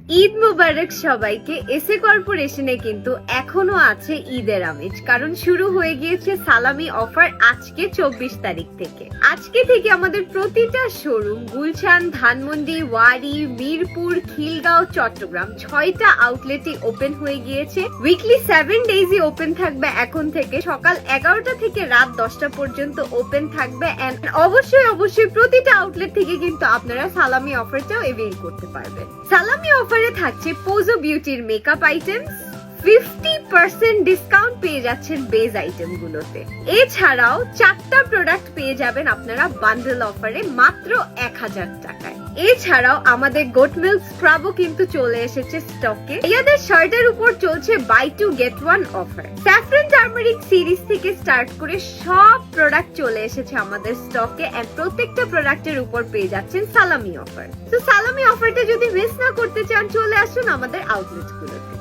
ঈদ মুবারক সবাইকে। এসএ কর্পোরেশনে কিন্তু এখনো আছে ঈদের আমেজ, কারণ শুরু হয়ে গিয়েছে সালামি অফার আজকে 24 তারিখ থেকে। আজকে থেকে আমাদের প্রতিটা শোরুম গুলশান, ধানমন্ডি, ওয়ারি, মিরপুর, খিলগাঁও, চট্টগ্রাম 6টা আউটলেটই ওপেন হয়ে গিয়েছে। উইকলি 7 ডেজই ওপেন থাকবে এখন থেকে। সকাল 11টা থেকে রাত 10টা পর্যন্ত ওপেন থাকবে। এন্ড অবশ্যই প্রতিটা আউটলেট থেকে কিন্তু আপনারা সালামি অফারটাও এভেইল করতে পারবেন। সালামি অফারে থাকছে পোজো বিউটির মেকআপ আইটেমস, 50% ডিসকাউন্ট পেয়ে যাচ্ছেন বেজ আইটেম গুলোতে। এছাড়াও 4টা প্রোডাক্ট পেয়ে যাবেন আপনারা বান্ডেল অফারে মাত্র 1000 টাকায়। এছাড়াও আমাদের গোট মিল্ক স্ক্রাবও কিন্তু চলে এসেছে স্টকে। ইয়াদের শার্টের উপর চলছে buy 2 get 1 offer. Saffron turmeric series থেকে স্টার্ট করে সব প্রোডাক্ট চলে এসেছে আমাদের স্টকে এন্ড প্রত্যেকটা প্রোডাক্টের উপর পেয়ে যাচ্ছেন সালামি অফার। তো সালামি অফারটা যদি মিস না করতে চান, চলে আসুন আমাদের আউটলেট গুলোতে।